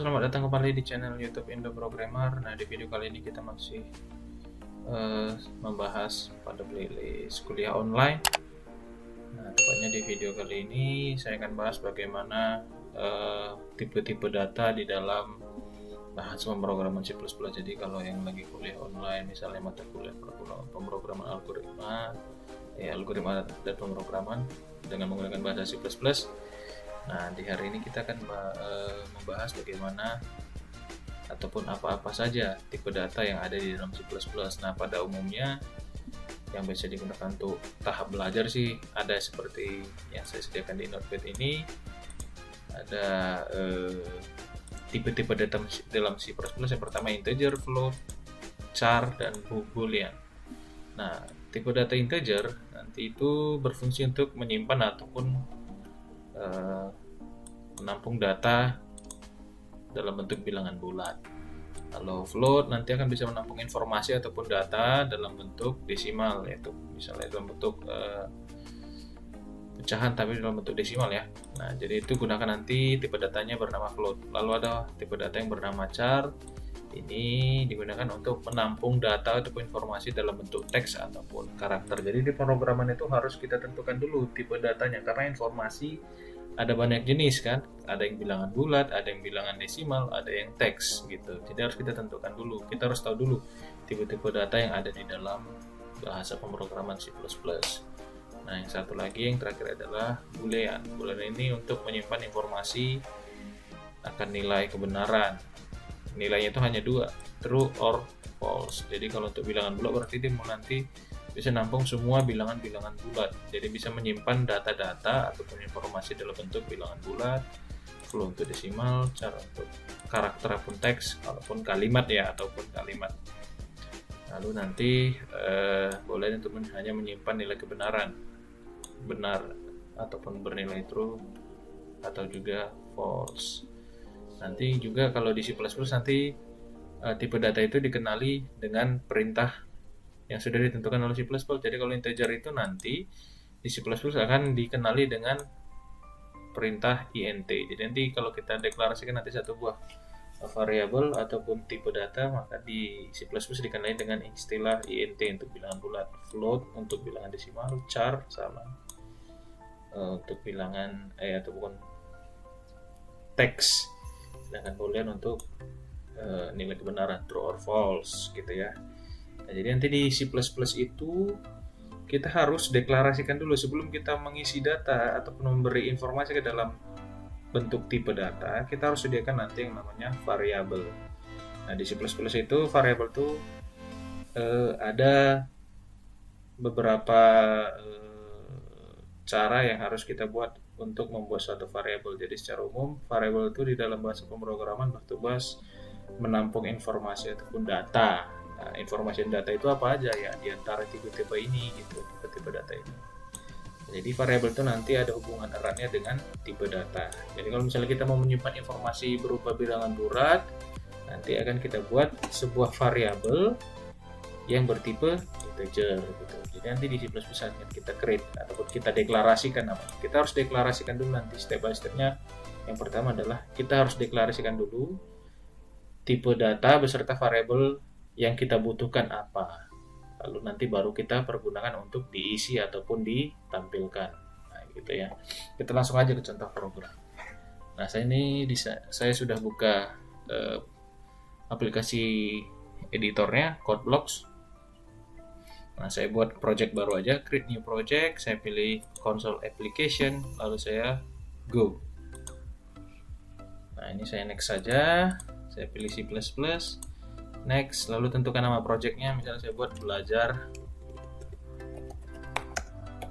selamat datang kembali di channel YouTube Indo Programmer. Nah, di video kali ini kita masih membahas pada playlist kuliah online. Nah, tepatnya di video kali ini saya akan bahas bagaimana tipe-tipe data di dalam bahasa pemrograman C++. Jadi kalau yang lagi kuliah online, misalnya mata kuliah pemrograman algoritma, algoritma dan pemrograman dengan menggunakan bahasa C++. Nah, di hari ini kita akan membahas bagaimana ataupun apa-apa saja tipe data yang ada di dalam C++. Nah, pada umumnya yang biasa digunakan untuk tahap belajar sih ada seperti yang saya sediakan di Notepad ini. Ada tipe-tipe data dalam C++. Yang pertama integer, float, char, dan boolean. Nah, tipe data integer nanti itu berfungsi untuk menyimpan ataupun menampung data dalam bentuk bilangan bulat. Kalau float nanti akan bisa menampung informasi ataupun data dalam bentuk desimal, yaitu misalnya dalam bentuk pecahan tapi dalam bentuk desimal ya. Nah, jadi itu gunakan nanti tipe datanya bernama float. Lalu ada tipe data yang bernama char. Ini digunakan untuk menampung data ataupun informasi dalam bentuk teks ataupun karakter. Jadi di pemrograman itu harus kita tentukan dulu tipe datanya, karena informasi ada banyak jenis kan, ada yang bilangan bulat, ada yang bilangan desimal, ada yang teks gitu. Jadi harus kita tentukan dulu, kita harus tahu dulu tipe-tipe data yang ada di dalam bahasa pemrograman C++. Nah, yang satu lagi yang terakhir adalah boolean. Boolean ini untuk menyimpan informasi akan nilai kebenaran. Nilainya itu hanya dua, true or false. Jadi kalau untuk bilangan bulat berarti dia mau nanti bisa nampung semua bilangan-bilangan bulat. Jadi bisa menyimpan data-data ataupun informasi dalam bentuk bilangan bulat, float untuk desimal, char untuk karakter ataupun teks, ataupun kalimat ya, ataupun kalimat. Lalu nanti boleh untuk hanya menyimpan nilai kebenaran, benar ataupun bernilai true atau juga false. Nanti juga kalau di C++ nanti tipe data itu dikenali dengan perintah yang sudah ditentukan oleh C++. Jadi kalau integer itu nanti di C++ akan dikenali dengan perintah int. Jadi nanti kalau kita deklarasikan nanti satu buah variabel ataupun tipe data, maka di C++ dikenali dengan istilah int untuk bilangan bulat, float untuk bilangan desimal, char sama untuk bilangan ataupun teks, sedangkan boolean untuk nilai kebenaran, true or false gitu ya. Nah, jadi nanti di C++ itu kita harus deklarasikan dulu sebelum kita mengisi data ataupun memberi informasi ke dalam bentuk tipe data, kita harus sediakan nanti yang namanya variabel. Nah, di C++ itu variabel itu ada beberapa cara yang harus kita buat untuk membuat suatu variabel. Jadi secara umum variabel itu di dalam bahasa pemrograman bertugas menampung informasi ataupun data. Nah, informasi dan data itu apa aja ya di antara tipe-tipe ini gitu, tipe-tipe data ini. Jadi variabel itu nanti ada hubungan eratnya dengan tipe data. Jadi kalau misalnya kita mau menyimpan informasi berupa bilangan bulat, nanti akan kita buat sebuah variabel yang bertipe integer gitu. Jadi nanti di C++ kita create ataupun kita deklarasikan apa? Kita harus deklarasikan dulu nanti step by stepnya. Yang pertama adalah kita harus deklarasikan dulu tipe data beserta variabel yang kita butuhkan apa, lalu nanti baru kita pergunakan untuk diisi ataupun ditampilkan. Nah, gitu ya. Kita langsung aja ke contoh program. Nah, saya sudah buka aplikasi editornya, CodeBlocks. Nah, saya buat project baru aja, create new project, saya pilih console application, lalu saya go. Nah, ini saya next saja, saya pilih C++. Next, lalu tentukan nama projectnya, misalnya saya buat belajar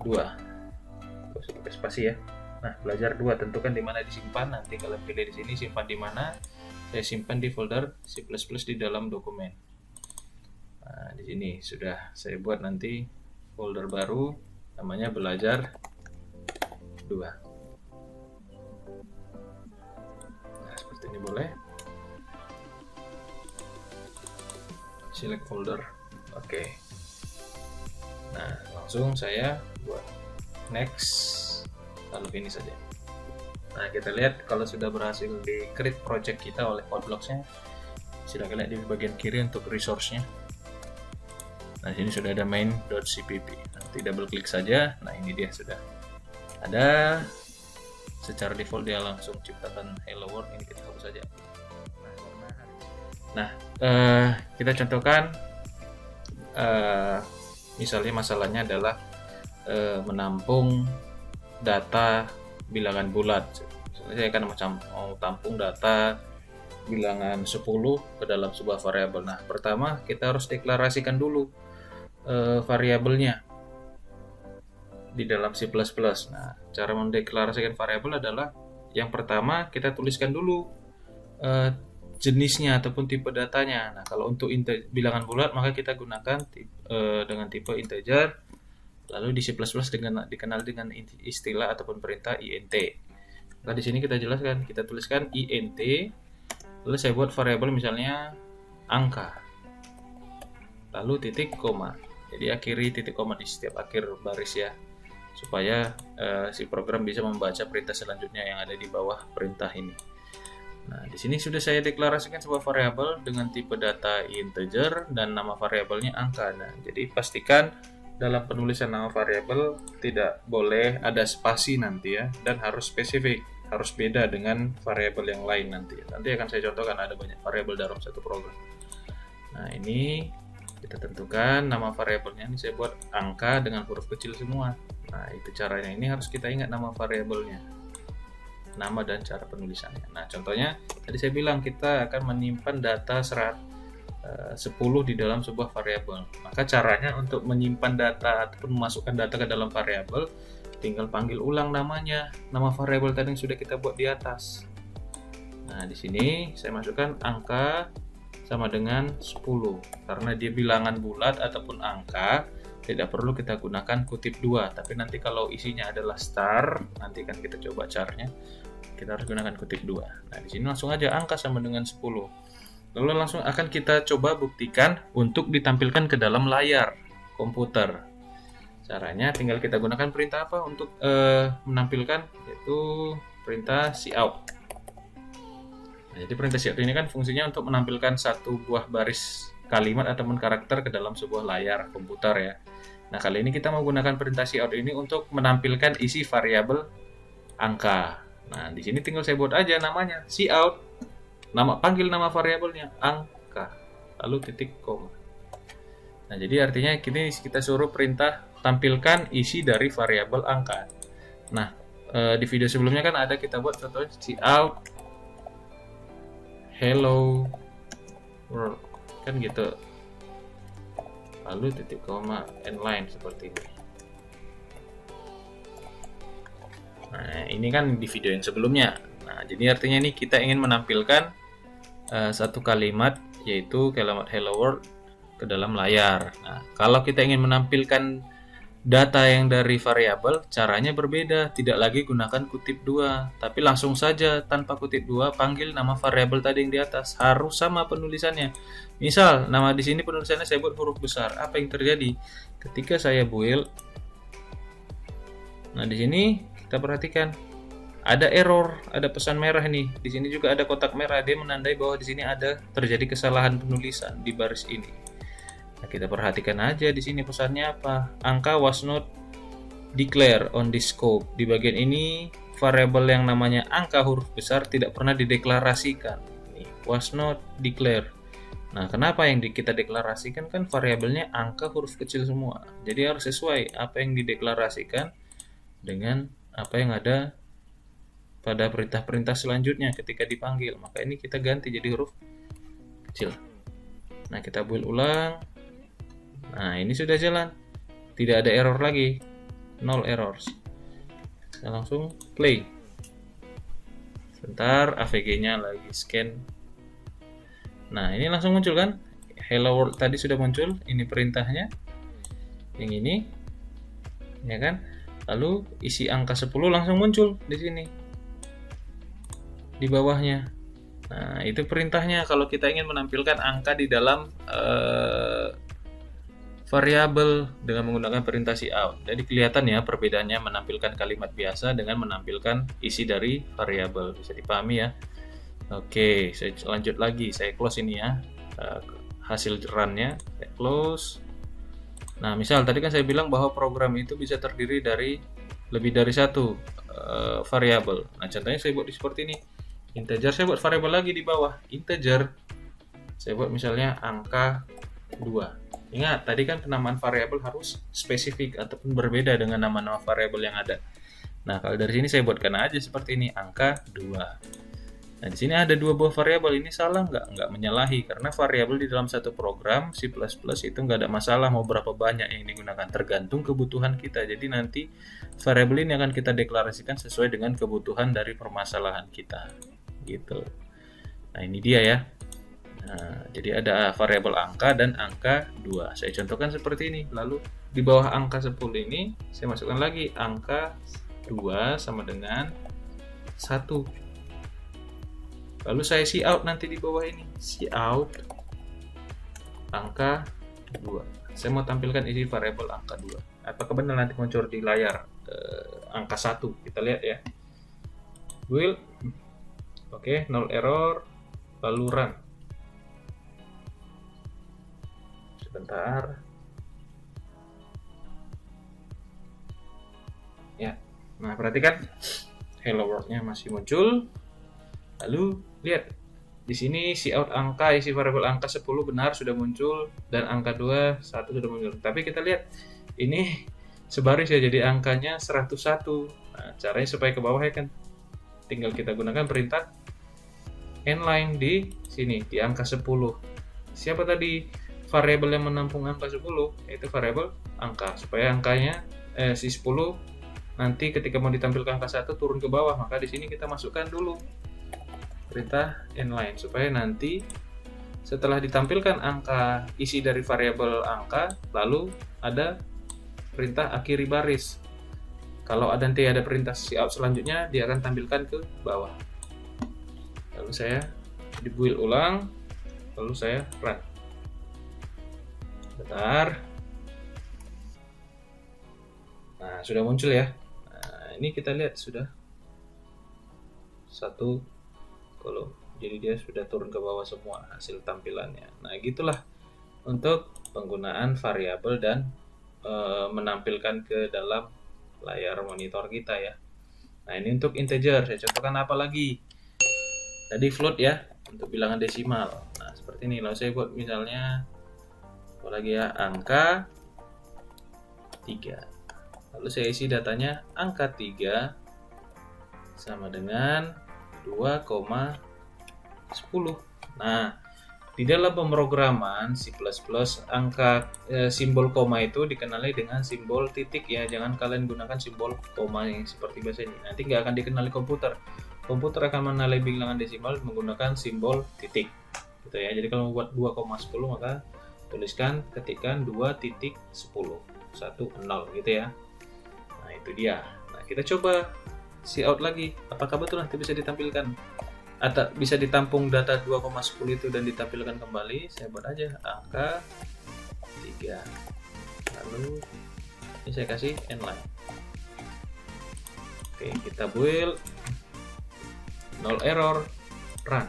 2. Pakai spasi ya. Nah, belajar 2 tentukan di mana disimpan. Nanti kalian pilih di sini simpan di mana. Saya simpan di folder C++ di dalam dokumen. Nah, di sini sudah saya buat nanti folder baru namanya belajar 2. Nah, seperti ini boleh. Select folder, oke. Nah, langsung saya buat next, lalu finish saja. Nah, kita lihat kalau sudah berhasil di create project kita oleh Podblocks-nya. Silahkan lihat di bagian kiri untuk resource-nya. Nah, sini sudah ada main.cpp. Nanti double klik saja. Nah, ini dia sudah ada. Secara default dia langsung ciptakan hello world. Ini kita hapus saja. Nah, kita contohkan misalnya masalahnya adalah menampung data bilangan bulat. Misalnya saya akan mau tampung data bilangan 10 ke dalam sebuah variabel. Nah, pertama kita harus deklarasikan dulu variabelnya di dalam C++. Nah, cara mendeklarasikan variabel adalah yang pertama kita tuliskan dulu jenisnya ataupun tipe datanya. Nah, kalau untuk bilangan bulat maka kita gunakan dengan tipe integer. Lalu di C++ dikenal dengan istilah ataupun perintah int. Nah, di sini kita jelaskan, kita tuliskan int. Lalu saya buat variabel misalnya angka. Lalu titik koma. Jadi akhiri titik koma di setiap akhir baris ya, supaya si program bisa membaca perintah selanjutnya yang ada di bawah perintah ini. Nah, di sini sudah saya deklarasikan sebuah variabel dengan tipe data integer dan nama variabelnya angka. Nah, jadi pastikan dalam penulisan nama variabel tidak boleh ada spasi nanti ya, dan harus spesifik, harus beda dengan variabel yang lain nanti. Nanti akan saya contohkan ada banyak variabel dalam satu program. Nah, ini kita tentukan nama variabelnya, ini saya buat angka dengan huruf kecil semua. Nah, itu caranya. Ini harus kita ingat nama variabelnya, nama dan cara penulisannya. Nah, contohnya tadi saya bilang kita akan menyimpan data 10 di dalam sebuah variabel. Maka caranya untuk menyimpan data ataupun memasukkan data ke dalam variabel, tinggal panggil ulang namanya, nama variabel tadi yang sudah kita buat di atas. Nah, di sini saya masukkan angka sama dengan 10. Karena dia bilangan bulat ataupun angka, tidak perlu kita gunakan kutip 2. Tapi nanti kalau isinya adalah star, nanti kan kita coba caranya, kita harus gunakan kutip 2. Nah, di sini langsung aja angka sama dengan 10. Lalu langsung akan kita coba buktikan untuk ditampilkan ke dalam layar komputer. Caranya tinggal kita gunakan perintah apa untuk menampilkan, yaitu perintah cout. Nah, jadi perintah cout ini kan fungsinya untuk menampilkan satu buah baris kalimat ataupun karakter ke dalam sebuah layar komputer ya. Nah, kali ini kita mau gunakan perintah cout ini untuk menampilkan isi variabel angka. Nah, di sini tinggal saya buat aja namanya cout. Panggil nama variabelnya angka, lalu titik koma. Nah, jadi artinya kita suruh perintah tampilkan isi dari variabel angka. Nah, di video sebelumnya kan ada kita buat contohnya cout hello world kan gitu, lalu titik koma end line seperti ini. Nah, ini kan di video yang sebelumnya. Nah, jadi artinya ini kita ingin menampilkan satu kalimat, yaitu kalimat hello world ke dalam layar. Nah, kalau kita ingin menampilkan data yang dari variabel, caranya berbeda. Tidak lagi gunakan kutip 2, tapi langsung saja tanpa kutip 2 panggil nama variabel tadi yang di atas. Harus sama penulisannya. Misal nama di sini penulisannya saya buat huruf besar. Apa yang terjadi ketika saya build? Nah, di sini kita perhatikan ada error, ada pesan merah nih. Di sini juga ada kotak merah, dia menandai bahwa di sini ada terjadi kesalahan penulisan di baris ini. Nah, kita perhatikan aja di sini pesannya apa. Angka was not declare on this scope. Di bagian ini variabel yang namanya angka huruf besar tidak pernah dideklarasikan. Nih, was not declare. Nah, kenapa yang kita deklarasikan kan variabelnya angka huruf kecil semua. Jadi harus sesuai apa yang dideklarasikan dengan apa yang ada pada perintah-perintah selanjutnya ketika dipanggil. Maka ini kita ganti jadi huruf kecil. Nah, kita build ulang. Nah, ini sudah jalan. Tidak ada error lagi. 0 errors. Kita langsung play. Sebentar, AVG-nya lagi scan. Nah, ini langsung muncul kan? Hello world tadi sudah muncul. Ini perintahnya. Yang ini. Ya kan? Lalu isi angka 10 langsung muncul di sini. Di bawahnya. Nah, itu perintahnya kalau kita ingin menampilkan angka di dalam variabel dengan menggunakan perintah cout. Jadi kelihatan ya perbedaannya menampilkan kalimat biasa dengan menampilkan isi dari variabel. Bisa dipahami ya. Oke, saya lanjut lagi. Saya close ini ya. Hasil run-nya saya close. Nah, misal tadi kan saya bilang bahwa program itu bisa terdiri dari lebih dari satu variabel. Nah, contohnya saya buat seperti ini. Integer, saya buat variabel lagi di bawah. Integer. Saya buat misalnya angka 2. Ingat, tadi kan penamaan variabel harus spesifik ataupun berbeda dengan nama-nama variabel yang ada. Nah, kalau dari sini saya buatkan aja seperti ini, angka 2. Nah, di sini ada 2 buah variabel. Ini salah nggak? Nggak menyalahi, karena variabel di dalam satu program C++ itu nggak ada masalah mau berapa banyak yang digunakan, tergantung kebutuhan kita. Jadi nanti variabel ini akan kita deklarasikan sesuai dengan kebutuhan dari permasalahan kita. Gitu. Nah, ini dia ya. Nah, jadi ada variabel angka dan angka 2. Saya contohkan seperti ini. Lalu di bawah angka 10 ini saya masukkan lagi angka 2 sama dengan 1. Lalu saya cout nanti di bawah ini. Cout angka 2. Saya mau tampilkan isi variabel angka 2. Apakah benar nanti muncul di layar angka 1? Kita lihat ya. Will. Oke, 0 error. Lalu run. Sebentar ya. Nah, perhatikan hello world-nya masih muncul. Lalu lihat di sini cout angka, isi variabel angka 10 benar sudah muncul, dan angka 2 1 sudah muncul. Tapi kita lihat ini sebaris ya, jadi angkanya 101. Nah, caranya supaya ke bawah ya kan tinggal kita gunakan perintah nline di sini di angka 10. Siapa tadi variabel yang menampung angka 10? Yaitu variabel angka. Supaya angkanya si 10 nanti ketika mau ditampilkan angka 1 turun ke bawah, maka di sini kita masukkan dulu perintah nline supaya nanti setelah ditampilkan angka isi dari variabel angka, lalu ada perintah akhiri baris. Kalau nanti ada perintah cout selanjutnya, dia akan tampilkan ke bawah. Lalu saya dibuild ulang, lalu saya run. Bentar. Nah, sudah muncul ya. Nah, ini kita lihat sudah satu kolom. Jadi dia sudah turun ke bawah semua hasil tampilannya. Nah, gitulah untuk penggunaan variabel dan menampilkan ke dalam layar monitor kita ya. Nah, ini untuk integer. Saya contohkan apa lagi? Tadi float ya, untuk bilangan desimal. Nah, seperti ini. Lalu saya buat misalnya apa lagi ya, angka 3. Lalu saya isi datanya angka 3 sama dengan 2,10. Nah, di dalam pemrograman C++ angka simbol koma itu dikenali dengan simbol titik ya. Jangan kalian gunakan simbol koma yang seperti biasa ini. Nanti nggak akan dikenali komputer. Komputer akan mengenali bilangan desimal menggunakan simbol titik. Gitu ya. Jadi kalau membuat 2,10 maka tuliskan, ketikkan 2.10 10 gitu ya. Nah, itu dia. Nah, kita coba cout lagi. Apakah betul nanti bisa ditampilkan atau bisa ditampung data 2,10 itu dan ditampilkan kembali? Saya buat aja angka 3. Lalu ini saya kasih nline. Oke, kita build, 0 error, run.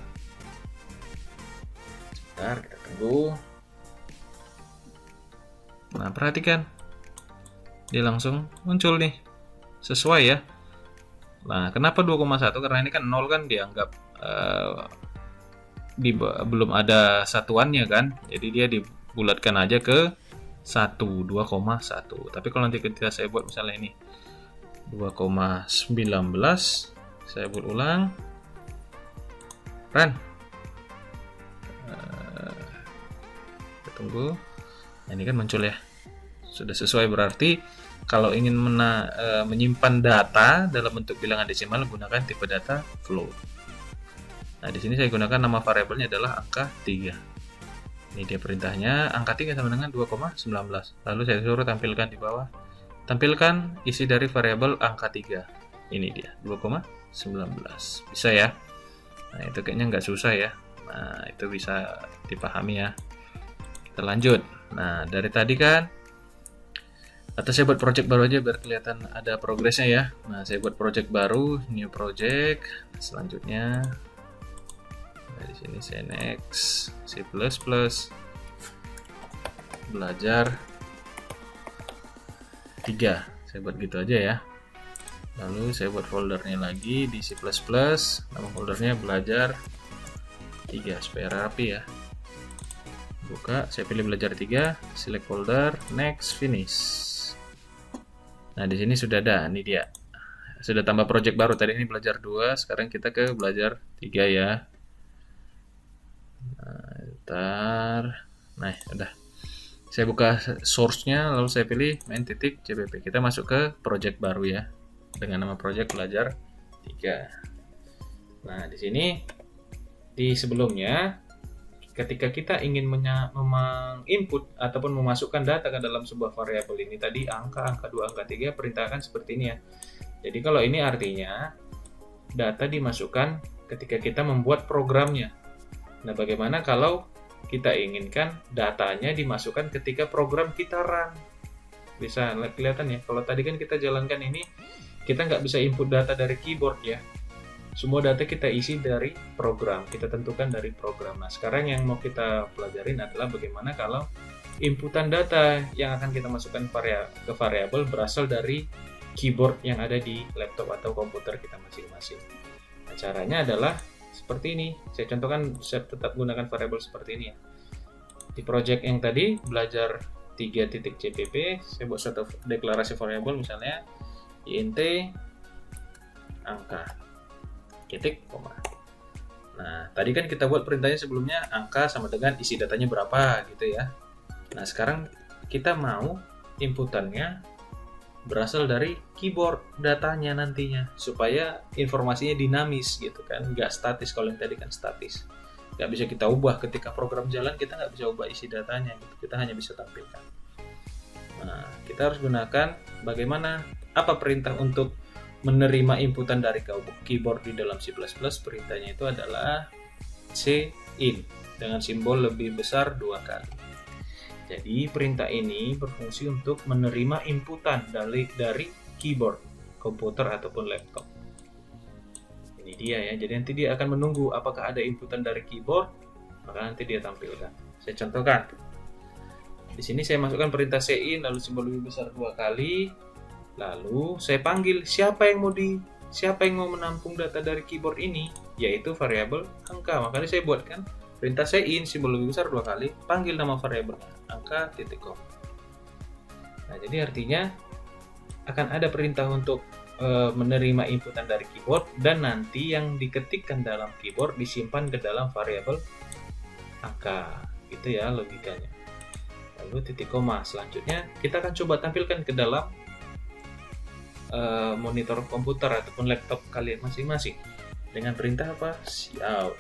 Sebentar, kita tunggu. Nah, perhatikan dia langsung muncul nih sesuai ya. Nah, kenapa 2,1? Karena ini kan 0 kan dianggap belum ada satuannya kan, jadi dia dibulatkan aja ke 2,1. Tapi kalau nanti ketika saya buat misalnya ini 2,19, saya buat ulang, run. Kita tunggu. Nah, ini kan muncul ya, sudah sesuai. Berarti kalau ingin menyimpan data dalam bentuk bilangan desimal, gunakan tipe data float. Nah, di sini saya gunakan nama variabelnya adalah angka 3. Ini dia perintahnya, angka 3 sama dengan 2,19. Lalu saya suruh tampilkan di bawah, tampilkan isi dari variabel angka 3. Ini dia, 2,19. Bisa ya? Nah, itu kayaknya nggak susah ya. Nah, itu bisa dipahami ya. Kita lanjut. Nah, dari tadi kan, atau saya buat project baru aja biar kelihatan ada progresnya ya. Nah, saya buat project baru, new project. Selanjutnya dari sini saya next C++, belajar 3. Saya buat gitu aja ya. Lalu saya buat foldernya lagi di C++, nama foldernya belajar 3 supaya rapi ya. Buka, saya pilih belajar 3, select folder, next, finish. Nah, di sini sudah ada, ini dia. Sudah tambah project baru, tadi ini belajar 2, sekarang kita ke belajar 3 ya. Nah, udah. Saya buka source-nya, lalu saya pilih main.cpp. Kita masuk ke project baru ya, dengan nama project belajar 3. Nah, di sini, di sebelumnya, ketika kita ingin menginput ataupun memasukkan data ke dalam sebuah variabel ini tadi angka 2, angka 3 perintahkan seperti ini ya. Jadi kalau ini artinya data dimasukkan ketika kita membuat programnya. Nah, bagaimana kalau kita inginkan datanya dimasukkan ketika program kita run? Bisa kelihatan ya, kalau tadi kan kita jalankan ini, kita nggak bisa input data dari keyboard ya. Semua data kita isi dari program, kita tentukan dari program. Nah, sekarang yang mau kita pelajarin adalah bagaimana kalau inputan data yang akan kita masukkan ke variabel berasal dari keyboard yang ada di laptop atau komputer kita masing-masing. Nah, caranya adalah seperti ini. Saya contohkan, saya tetap gunakan variabel seperti ini ya. Di project yang tadi, belajar 3.cpp, saya buat satu deklarasi variabel misalnya int angka. Titik, koma. Nah, tadi kan kita buat perintahnya sebelumnya angka sama dengan isi datanya berapa gitu ya. Nah, sekarang kita mau inputannya berasal dari keyboard datanya nantinya supaya informasinya dinamis gitu kan, nggak statis. Kalau yang tadi kan statis, nggak bisa kita ubah ketika program jalan, kita nggak bisa ubah isi datanya gitu, kita hanya bisa tampilkan. Nah, kita harus gunakan bagaimana, apa perintah untuk menerima inputan dari keyboard di dalam C++. Perintahnya itu adalah cin dengan simbol lebih besar 2 kali. Jadi perintah ini berfungsi untuk menerima inputan dari keyboard komputer ataupun laptop. Ini dia ya. Jadi nanti dia akan menunggu apakah ada inputan dari keyboard, maka nanti dia tampilkan. Saya contohkan. Di sini saya masukkan perintah cin lalu simbol lebih besar 2 kali. Lalu saya panggil siapa yang mau menampung data dari keyboard ini, yaitu variabel angka. Makanya saya buatkan perintah cin simbol lebih besar 2 kali, panggil nama variabel angka titik com. Nah, jadi artinya akan ada perintah untuk menerima inputan dari keyboard, dan nanti yang diketikkan dalam keyboard disimpan ke dalam variabel angka. Gitu ya logikanya. Lalu titik koma. Selanjutnya kita akan coba tampilkan ke dalam monitor komputer ataupun laptop kalian masing-masing dengan perintah apa? Cout.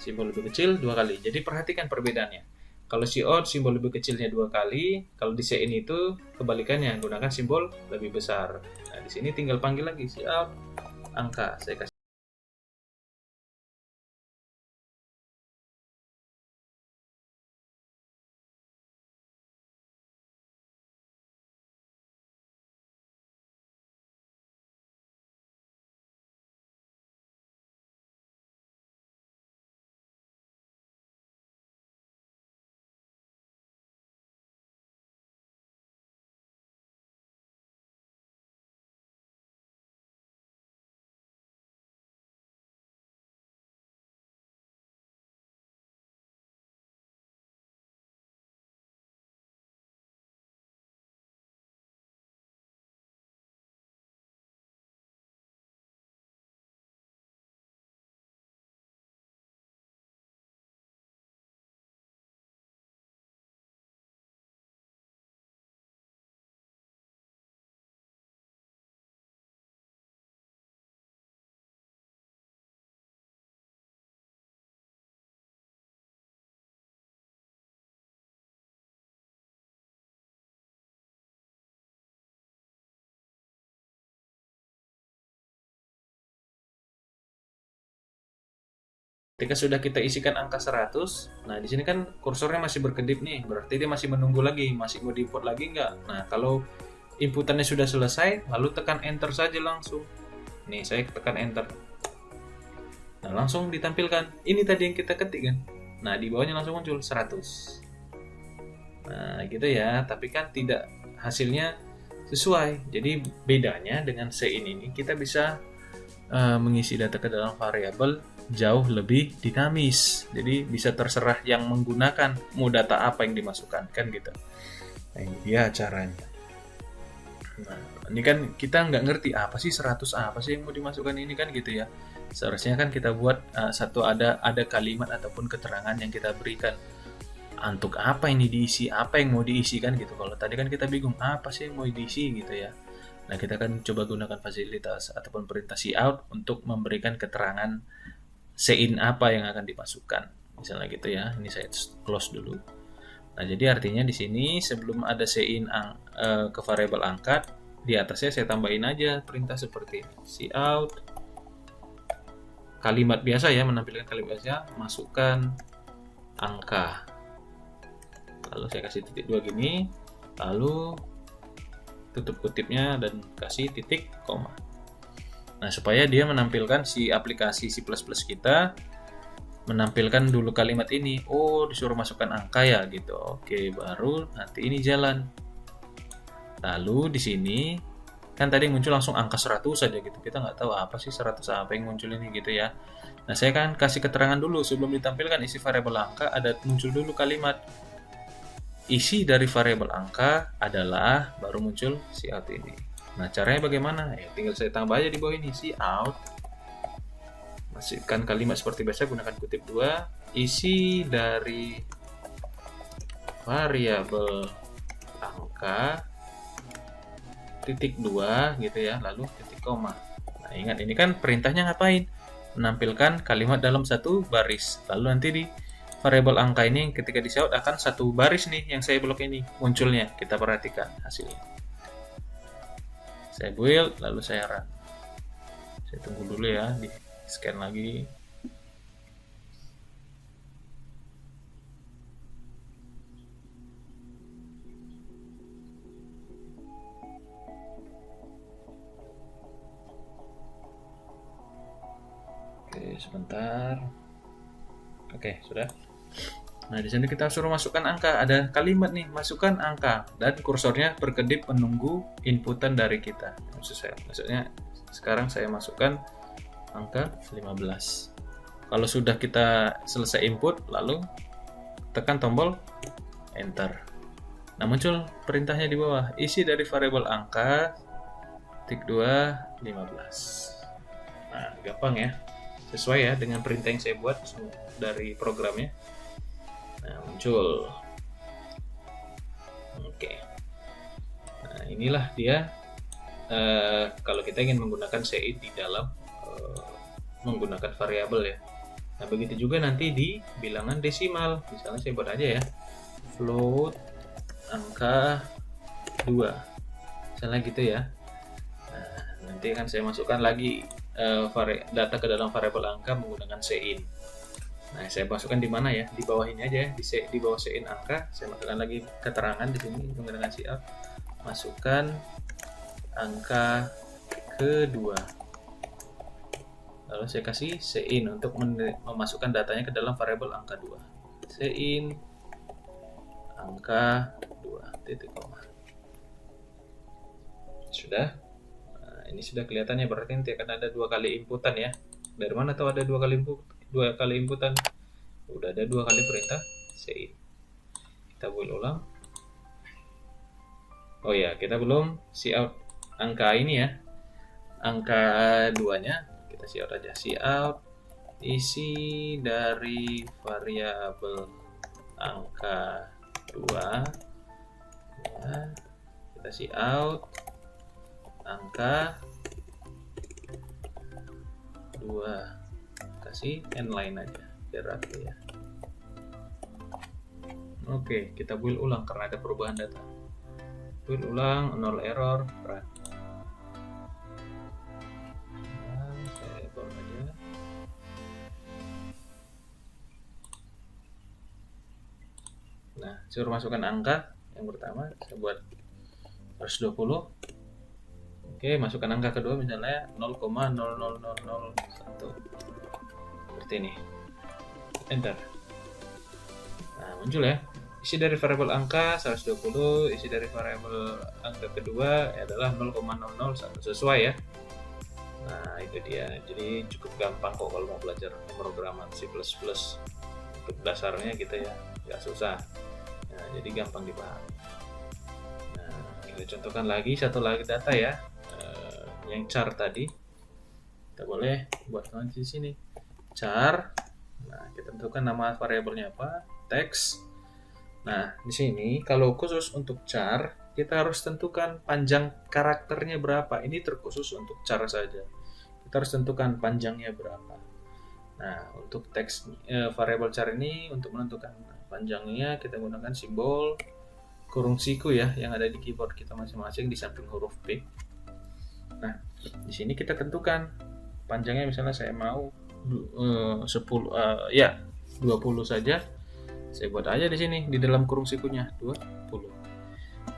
Simbol lebih kecil 2 kali. Jadi perhatikan perbedaannya. Kalau cout simbol lebih kecilnya 2 kali, kalau di cin itu kebalikannya, gunakan simbol lebih besar. Nah, di sini tinggal panggil lagi cout angka. Saya kasih Ketika sudah kita isikan angka 100, nah di sini kan kursornya masih berkedip nih, berarti dia masih menunggu lagi, masih mau diinput lagi nggak? Nah kalau inputannya sudah selesai, lalu tekan enter saja langsung. Nih saya tekan enter. Nah langsung ditampilkan, ini tadi yang kita ketik kan. Nah di bawahnya langsung muncul 100. Nah gitu ya, tapi kan tidak, hasilnya sesuai. Jadi bedanya dengan sein ini, kita bisa mengisi data ke dalam variabel jauh lebih dinamis. Jadi bisa terserah yang menggunakan mau data apa yang dimasukkan kan gitu. Nah ini dia caranya. Nah ini kan kita nggak ngerti apa sih 100 apa sih yang mau dimasukkan ini kan gitu ya. Seharusnya kan kita buat satu ada kalimat ataupun keterangan yang kita berikan. Untuk apa ini diisi, apa yang mau diisi kan gitu. Kalau tadi kan kita bingung apa sih yang mau diisi gitu ya. Nah kita kan coba gunakan fasilitas ataupun perintah cout untuk memberikan keterangan sein apa yang akan dimasukkan, misalnya gitu ya. Ini saya close dulu. Nah jadi artinya di sini sebelum ada sein ke variabel angka, di atasnya saya tambahin aja perintah seperti cout kalimat biasa ya, menampilkan kalimat biasa, masukkan angka, lalu saya kasih titik 2 gini, lalu tutup kutipnya dan kasih titik koma. Nah, supaya dia menampilkan si aplikasi C++ kita menampilkan dulu kalimat ini. Oh, disuruh masukkan angka ya gitu. Oke, baru nanti ini jalan. Lalu di sini kan tadi muncul langsung angka 100 saja gitu. Kita nggak tahu apa sih 100 apa yang muncul ini gitu ya. Nah, saya kan kasih keterangan dulu sebelum ditampilkan isi variabel angka, ada muncul dulu kalimat isi dari variabel angka adalah, baru muncul cout ini. Nah caranya bagaimana? Ya tinggal saya tambah aja di bawah ini cout, masukkan kalimat seperti biasa, gunakan kutip 2, isi dari variabel angka titik 2 gitu ya, lalu titik koma. Nah ingat ini kan perintahnya ngapain? Menampilkan kalimat dalam satu baris. Lalu nanti di variabel angka ini ketika di cout akan satu baris nih yang saya blok ini munculnya. Kita perhatikan hasilnya. Saya build, lalu saya run. Saya tunggu dulu ya, di scan lagi. Oke, sebentar. Oke, sudah. Nah, di sini kita suruh masukkan angka. Ada kalimat nih, masukkan angka. Dan kursornya berkedip menunggu inputan dari kita. Maksudnya sekarang saya masukkan angka 15. Kalau sudah kita selesai input, lalu tekan tombol enter. Nah, muncul perintahnya di bawah. Isi dari variabel angka titik 2 15. Nah, gampang ya. Sesuai ya dengan perintah yang saya buat dari programnya. Nah, muncul. Oke. Nah, inilah dia kalau kita ingin menggunakan sein di dalam menggunakan variabel ya. Nah, begitu juga nanti di bilangan desimal. Misalnya saya buat aja ya. Float angka 2. Misalnya gitu ya. Nah, nanti akan saya masukkan lagi data ke dalam variabel angka menggunakan sein. Nah, saya masukkan di mana ya? Di bawah ini aja ya, di bawah sein angka. Saya masukkan lagi keterangan di sini menggunakan cout. Masukkan angka kedua. Lalu saya kasih sein untuk memasukkan datanya ke dalam variabel angka 2. Sein angka 2 titik koma. Sudah. Nah, ini sudah kelihatannya, berarti nanti akan ada 2 kali inputan ya. Dari mana tahu ada 2 kali inputan? Udah ada 2 kali perintah sein. Kita build ulang. Oh ya, kita belum cout angka ini ya. Angka 2-nya kita cout aja. Cout isi dari variabel angka 2 ya. Kita cout angka 2, kasih n-line aja biar rapi ya. Oke, kita build ulang karena ada perubahan data. Build ulang, 0 error, run. Nah, saya buang aja. Nah, suruh masukkan angka. Yang pertama saya buat 120. Oke, masukkan angka kedua misalnya 0,00001. Seperti ini. Enter. Nah, muncul ya. Isi dari variabel angka 120, isi dari variabel angka kedua adalah 0,001 sesuai ya. Nah, itu dia. Jadi cukup gampang kok kalau mau belajar pemrograman C++. Untuk dasarnya kita ya, nggak susah. Nah, jadi gampang dipahami. Nah, kita contohkan lagi satu lagi data ya. Yang char tadi. Kita boleh buat di sini. Char. Nah, kita tentukan nama variabelnya apa? Teks. Nah, di sini kalau khusus untuk char, kita harus tentukan panjang karakternya berapa. Ini terkhusus untuk char saja. Kita harus tentukan panjangnya berapa. Nah, untuk teks variabel char ini untuk menentukan panjangnya kita gunakan simbol kurung siku ya yang ada di keyboard kita masing-masing di samping huruf P. Nah, di sini kita tentukan panjangnya, misalnya saya mau 20 saja. Saya buat aja di sini di dalam kurung sikunya 20.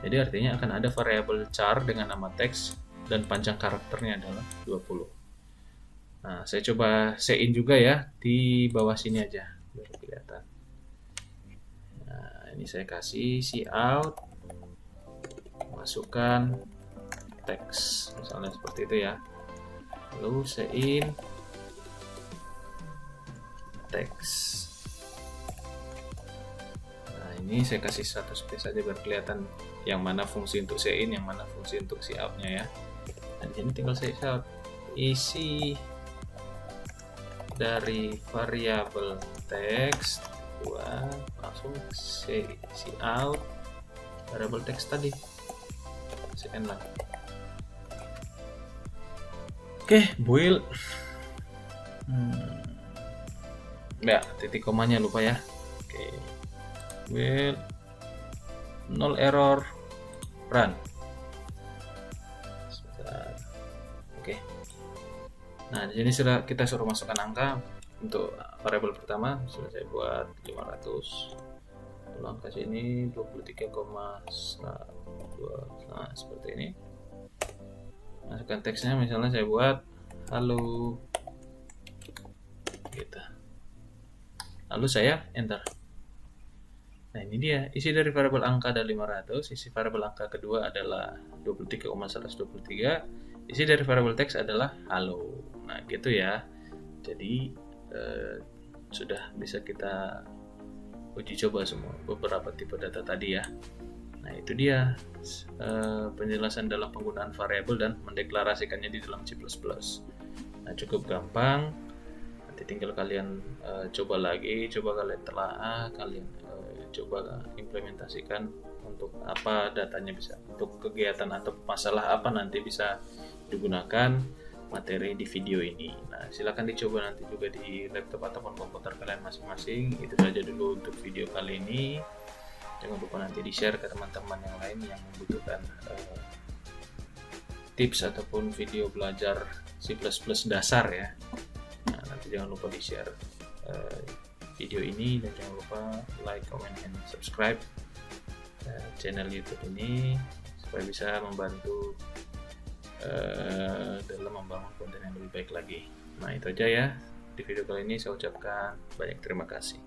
Jadi artinya akan ada variabel char dengan nama teks dan panjang karakternya adalah 20. Nah, saya coba sein juga ya di bawah sini aja biar kelihatan. Nah, ini saya kasih cout, masukkan teks misalnya seperti itu ya. Lalu sein teks. Ini saya kasih satu space saja biar kelihatan yang mana fungsi untuk sein, yang mana fungsi untuk cout-nya ya. Nah, di sini tinggal saya cout isi dari variabel teks langsung cout variabel teks tadi. Sein lagi. Oke, build. Ya, titik komanya lupa ya. Oke. Well, 0 error, run. Sebentar. Oke. Nah, di sini sudah kita suruh masukkan angka untuk variabel pertama. Sudah saya buat 500. Lalu angka sini 23,1. Nah, seperti ini. Masukkan teksnya, misalnya saya buat halo. Gitu. Lalu saya enter. Nah, ini dia, isi dari variabel angka ada 500, isi variabel angka kedua adalah 23,123, isi dari variabel teks adalah halo. Nah, gitu ya. Jadi sudah bisa kita uji coba semua beberapa tipe data tadi ya. Nah, itu dia penjelasan dalam penggunaan variabel dan mendeklarasikannya di dalam C++. Nah, cukup gampang. Nanti tinggal kalian coba lagi, coba kalian telaah, kalian coba implementasikan untuk apa datanya bisa, untuk kegiatan atau masalah apa nanti bisa digunakan materi di video ini. Nah, silakan dicoba nanti juga di laptop ataupun komputer kalian masing-masing. Itu saja dulu untuk video kali ini. Jangan lupa nanti di-share ke teman-teman yang lain yang membutuhkan tips ataupun video belajar C++ dasar ya. Nah, nanti jangan lupa di-share video ini dan jangan lupa like, comment, and subscribe channel YouTube ini supaya bisa membantu dalam membangun konten yang lebih baik lagi. Nah, itu aja ya di video kali ini. Saya ucapkan banyak terima kasih.